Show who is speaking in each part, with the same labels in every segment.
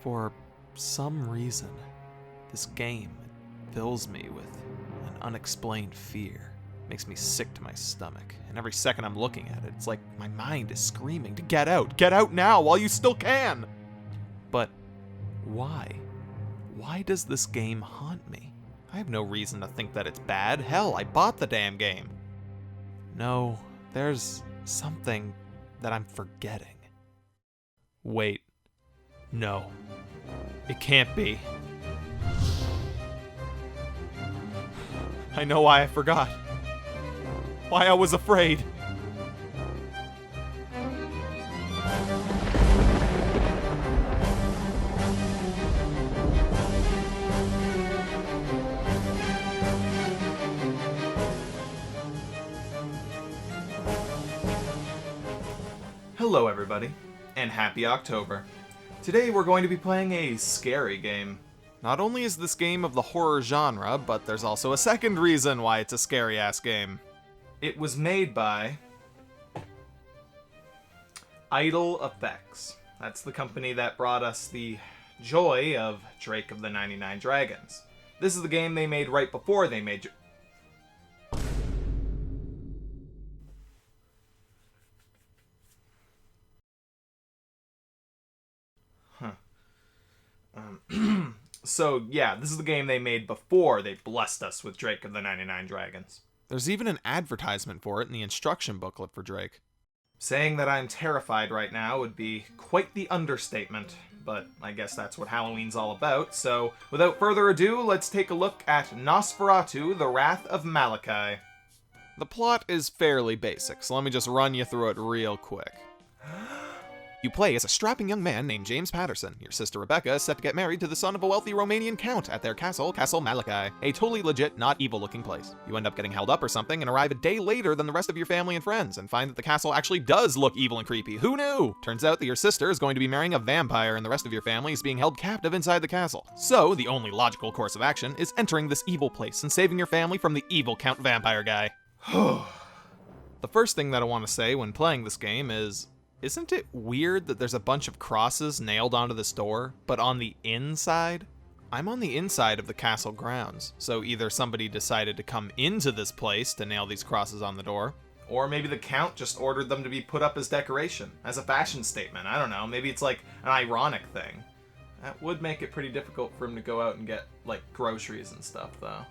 Speaker 1: For some reason, this game fills me with an unexplained fear. It makes me sick to my stomach, and every second I'm looking at it, it's like my mind is screaming to get out. Get out now while you still can! But why? Why does this game haunt me? I have no reason to think that it's bad. Hell, I bought the damn game. No, there's something that I'm forgetting. Wait. No. It can't be. I know why I forgot. Why I was afraid. Hello everybody, and happy October. Today we're going to be playing a scary game. Not only is this game of the horror genre, but there's also a second reason why it's a scary-ass game. It was made by Idle Effects. That's the company that brought us the joy of Drake of the 99 Dragons. This is the game they made right before they made... So, yeah, this is the game they made before they blessed us with Drake of the 99 Dragons. There's even an advertisement for it in the instruction booklet for Drake. Saying that I'm terrified right now would be quite the understatement, but I guess that's what Halloween's all about, so without further ado, let's take a look at Nosferatu, The Wrath of Malachi. The plot is fairly basic, so let me just run you through it real quick. You play as a strapping young man named James Patterson. Your sister Rebecca is set to get married to the son of a wealthy Romanian count at their castle, Castle Malachi, a totally legit, not evil-looking place. You end up getting held up or something and arrive a day later than the rest of your family and friends and find that the castle actually does look evil and creepy. Who knew? Turns out that your sister is going to be marrying a vampire and the rest of your family is being held captive inside the castle. So, the only logical course of action is entering this evil place and saving your family from the evil Count Vampire guy. The first thing that I want to say when playing this game is... Isn't it weird that there's a bunch of crosses nailed onto this door, but on the inside? I'm on the inside of the castle grounds, so either somebody decided to come into this place to nail these crosses on the door, or maybe the Count just ordered them to be put up as decoration, as a fashion statement. I don't know, maybe it's like an ironic thing. That would make it pretty difficult for him to go out and get, like, groceries and stuff, though.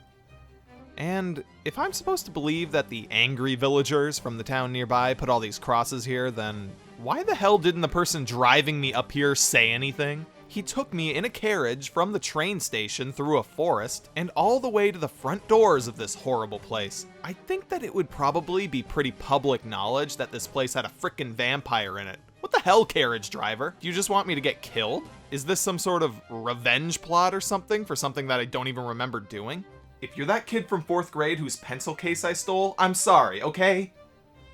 Speaker 1: And if I'm supposed to believe that the angry villagers from the town nearby put all these crosses here, then why the hell didn't the person driving me up here say anything? He took me in a carriage from the train station through a forest and all the way to the front doors of this horrible place. I think that it would probably be pretty public knowledge that this place had a frickin' vampire in it. What the hell, carriage driver? Do you just want me to get killed? Is this some sort of revenge plot or something for something that I don't even remember doing? If you're that kid from 4th grade whose pencil case I stole, I'm sorry, okay?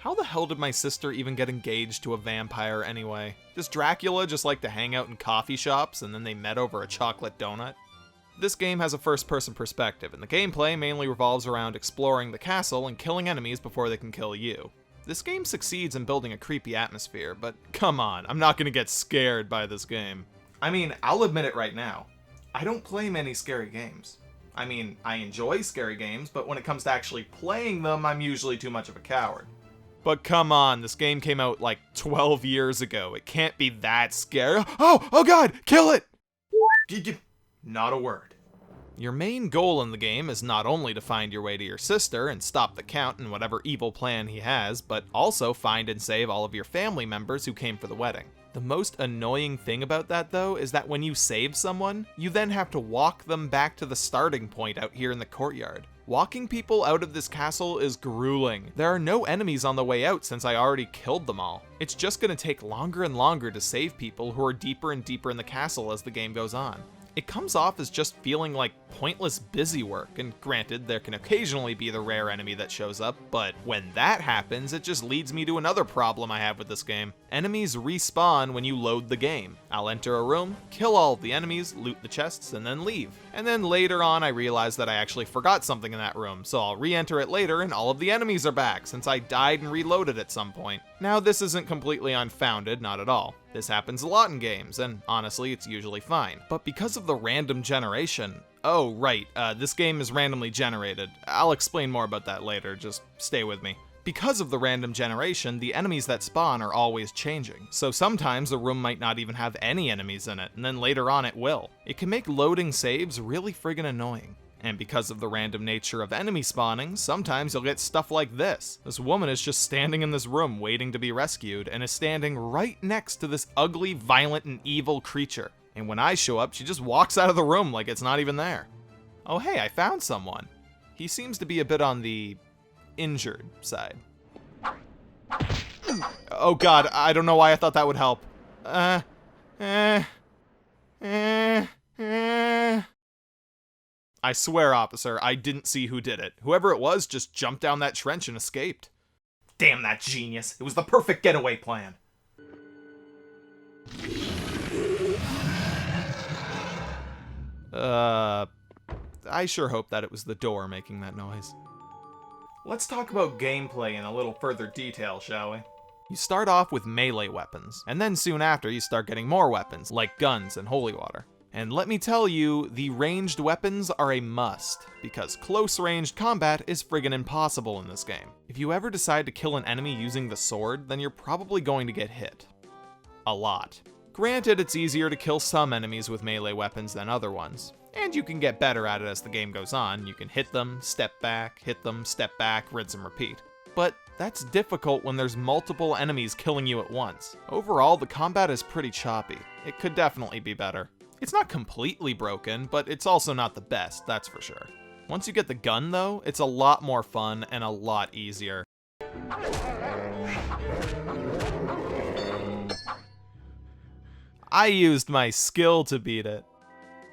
Speaker 1: How the hell did my sister even get engaged to a vampire anyway? Does Dracula just like to hang out in coffee shops and then they met over a chocolate donut? This game has a first-person perspective, and the gameplay mainly revolves around exploring the castle and killing enemies before they can kill you. This game succeeds in building a creepy atmosphere, but come on, I'm not gonna get scared by this game. I mean, I'll admit it right now. I don't play many scary games. I mean, I enjoy scary games, but when it comes to actually playing them, I'm usually too much of a coward. But come on, this game came out like 12 years ago. It can't be that scary. Oh god, kill it! Not a word. Your main goal in the game is not only to find your way to your sister and stop the Count in whatever evil plan he has, but also find and save all of your family members who came for the wedding. The most annoying thing about that, though, is that when you save someone, you then have to walk them back to the starting point out here in the courtyard. Walking people out of this castle is grueling. There are no enemies on the way out since I already killed them all. It's just gonna take longer and longer to save people who are deeper and deeper in the castle as the game goes on. It comes off as just feeling like pointless busy work, and granted, there can occasionally be the rare enemy that shows up, but when that happens, it just leads me to another problem I have with this game. Enemies respawn when you load the game. I'll enter a room, kill all of the enemies, loot the chests, and then leave. And then later on, I realize that I actually forgot something in that room, so I'll re-enter it later and all of the enemies are back, since I died and reloaded at some point. Now, this isn't completely unfounded, not at all. This happens a lot in games, and honestly, it's usually fine. But because of the random generation... Oh, right, this game is randomly generated. I'll explain more about that later, just stay with me. Because of the random generation, the enemies that spawn are always changing. So sometimes a room might not even have any enemies in it, and then later on it will. It can make loading saves really friggin' annoying. And because of the random nature of enemy spawning, sometimes you'll get stuff like this. This woman is just standing in this room waiting to be rescued, and is standing right next to this ugly, violent, and evil creature. And when I show up, she just walks out of the room like it's not even there. Oh hey, I found someone. He seems to be a bit on the injured side. Oh god, I don't know why I thought that would help. I swear, officer, I didn't see who did it. Whoever it was just jumped down that trench and escaped. Damn that genius. It was the perfect getaway plan. I sure hope that it was the door making that noise. Let's talk about gameplay in a little further detail, shall we? You start off with melee weapons, and then soon after you start getting more weapons, like guns and holy water. And let me tell you, the ranged weapons are a must, because close-ranged combat is friggin' impossible in this game. If you ever decide to kill an enemy using the sword, then you're probably going to get hit. A lot. Granted, it's easier to kill some enemies with melee weapons than other ones, and you can get better at it as the game goes on. You can hit them, step back, rinse and repeat. But that's difficult when there's multiple enemies killing you at once. Overall, the combat is pretty choppy. It could definitely be better. It's not completely broken, but it's also not the best, that's for sure. Once you get the gun though, it's a lot more fun and a lot easier. I used my skill to beat it.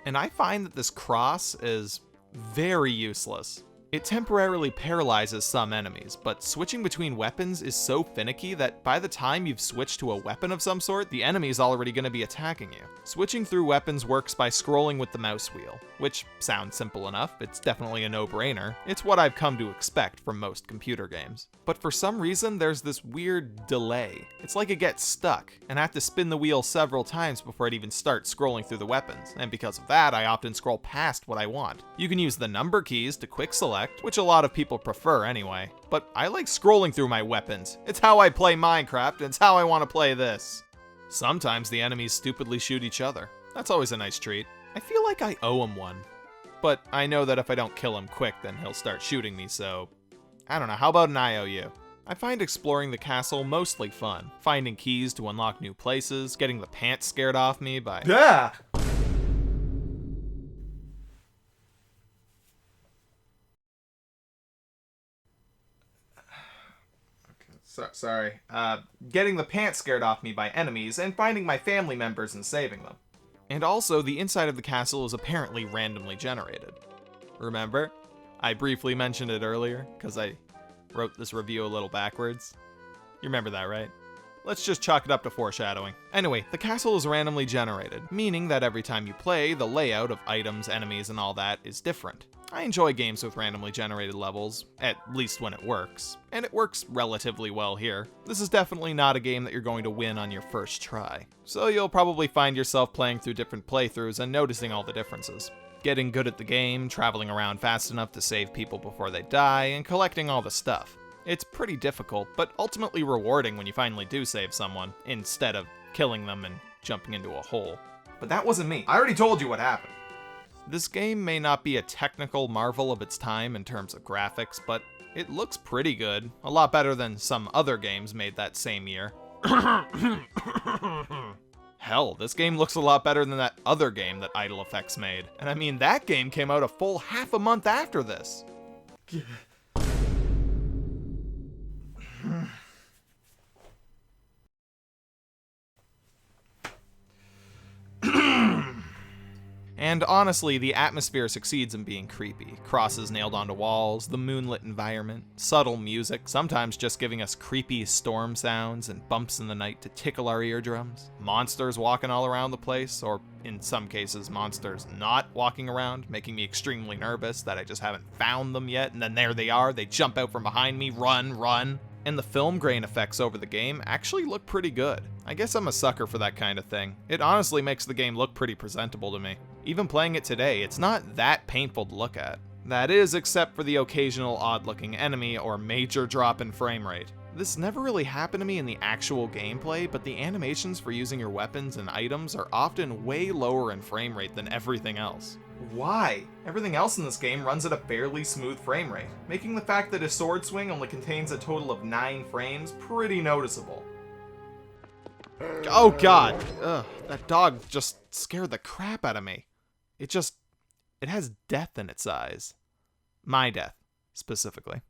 Speaker 1: And I find that this cross is very useless. It temporarily paralyzes some enemies, but switching between weapons is so finicky that by the time you've switched to a weapon of some sort, the enemy is already going to be attacking you. Switching through weapons works by scrolling with the mouse wheel, which sounds simple enough. It's definitely a no-brainer. It's what I've come to expect from most computer games. But for some reason, there's this weird delay. It's like it gets stuck, and I have to spin the wheel several times before it even starts scrolling through the weapons, and because of that, I often scroll past what I want. You can use the number keys to quick select, which a lot of people prefer anyway, but I like scrolling through my weapons. It's how I play Minecraft, and it's how I want to play this. Sometimes the enemies stupidly shoot each other. That's always a nice treat. I feel like I owe him one. But I know that if I don't kill him quick, then he'll start shooting me, so... I don't know, how about an IOU? I find exploring the castle mostly fun. Finding keys to unlock new places, getting the pants scared off me by... Yeah! Sorry. Getting the pants scared off me by enemies, and finding my family members and saving them. And also, the inside of the castle is apparently randomly generated. Remember? I briefly mentioned it earlier, because I wrote this review a little backwards. You remember that, right? Let's just chalk it up to foreshadowing. Anyway, the castle is randomly generated, meaning that every time you play, the layout of items, enemies, and all that is different. I enjoy games with randomly generated levels, at least when it works, and it works relatively well here. This is definitely not a game that you're going to win on your first try, so you'll probably find yourself playing through different playthroughs and noticing all the differences. Getting good at the game, traveling around fast enough to save people before they die, and collecting all the stuff. It's pretty difficult, but ultimately rewarding when you finally do save someone, instead of killing them and jumping into a hole. But that wasn't me. I already told you what happened. This game may not be a technical marvel of its time in terms of graphics, but it looks pretty good. A lot better than some other games made that same year. Hell, this game looks a lot better than that other game that Idle Effects made. And I mean, that game came out a full half a month after this. And honestly, the atmosphere succeeds in being creepy. Crosses nailed onto walls, the moonlit environment, subtle music, sometimes just giving us creepy storm sounds and bumps in the night to tickle our eardrums. Monsters walking all around the place, or in some cases, monsters not walking around, making me extremely nervous that I just haven't found them yet, and then there they are, they jump out from behind me, run. and the film grain effects over the game actually look pretty good. I guess I'm a sucker for that kind of thing. It honestly makes the game look pretty presentable to me. Even playing it today, it's not that painful to look at. That is, except for the occasional odd-looking enemy or major drop in frame rate. This never really happened to me in the actual gameplay, but the animations for using your weapons and items are often way lower in frame rate than everything else. Why? Everything else in this game runs at a fairly smooth frame rate, making the fact that a sword swing only contains a total of 9 frames pretty noticeable. Oh god! Ugh, that dog just scared the crap out of me. It has death in its eyes. My death, specifically.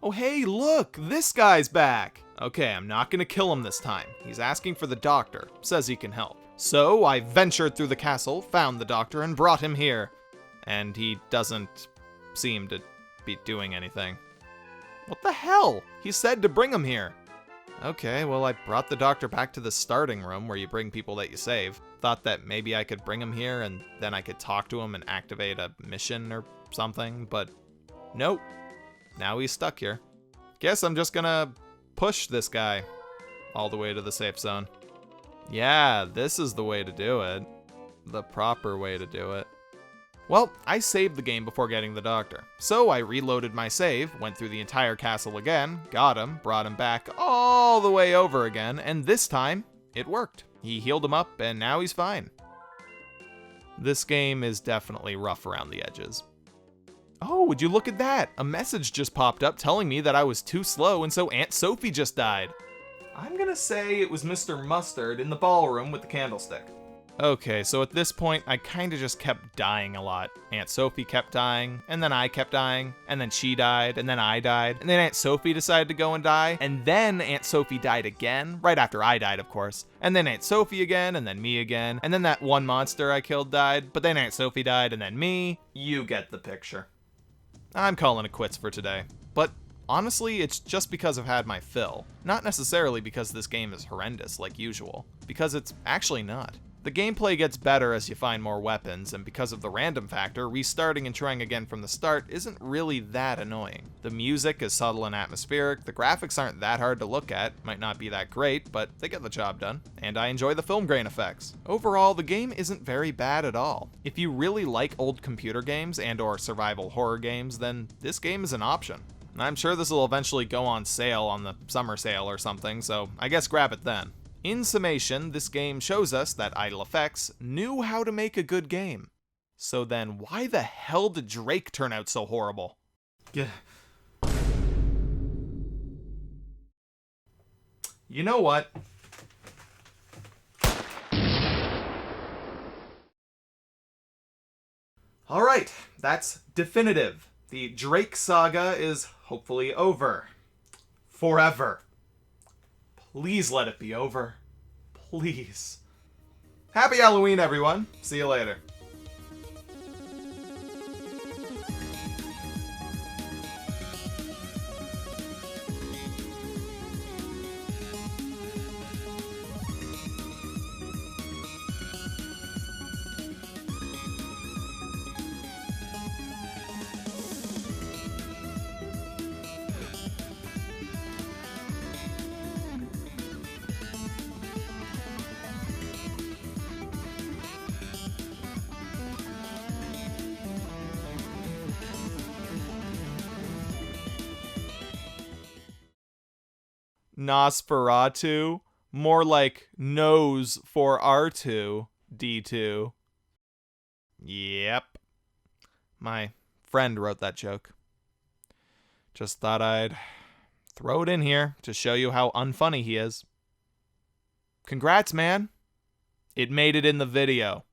Speaker 1: Oh hey, look! This guy's back! Okay, I'm not gonna kill him this time. He's asking for the doctor, says he can help. So I ventured through the castle, found the doctor, and brought him here. And he doesn't seem to be doing anything. What the hell? He said to bring him here. Okay, well I brought the doctor back to the starting room where you bring people that you save. Thought that maybe I could bring him here and then I could talk to him and activate a mission or something, but nope. Now he's stuck here. Guess I'm just gonna push this guy all the way to the safe zone. Yeah, this is the way to do it. The proper way to do it. Well, I saved the game before getting the doctor. So I reloaded my save, went through the entire castle again, got him, brought him back all the way over again, and this time, it worked. He healed him up, and now he's fine. This game is definitely rough around the edges. Oh, would you look at that? A message just popped up telling me that I was too slow, and so Aunt Sophie just died. I'm gonna say it was Mr. Mustard in the ballroom with the candlestick. Okay, so at this point, I kinda just kept dying a lot. Aunt Sophie kept dying, and then I kept dying, and then she died, and then I died, and then Aunt Sophie decided to go and die, and then Aunt Sophie died again, right after I died, of course, and then Aunt Sophie again, and then me again, and then that one monster I killed died, but then Aunt Sophie died, and then me. You get the picture. I'm calling it quits for today, but honestly, it's just because I've had my fill. Not necessarily because this game is horrendous like usual, because it's actually not. The gameplay gets better as you find more weapons, and because of the random factor, restarting and trying again from the start isn't really that annoying. The music is subtle and atmospheric, the graphics aren't that hard to look at, might not be that great, but they get the job done, and I enjoy the film grain effects. Overall, the game isn't very bad at all. If you really like old computer games and/or survival horror games, then this game is an option. I'm sure this will eventually go on sale on the summer sale or something, so I guess grab it then. In summation, this game shows us that Idle Effects knew how to make a good game. So then why the hell did Drake turn out so horrible? Yeah. You know what? Alright, that's definitive. The Drake saga is hopefully over. Forever. Please let it be over. Please. Happy Halloween, everyone. See you later. Nosferatu, more like nose for R2, D2. Yep. My friend wrote that joke. Just thought I'd throw it in here to show you how unfunny he is. Congrats, man. It made it in the video.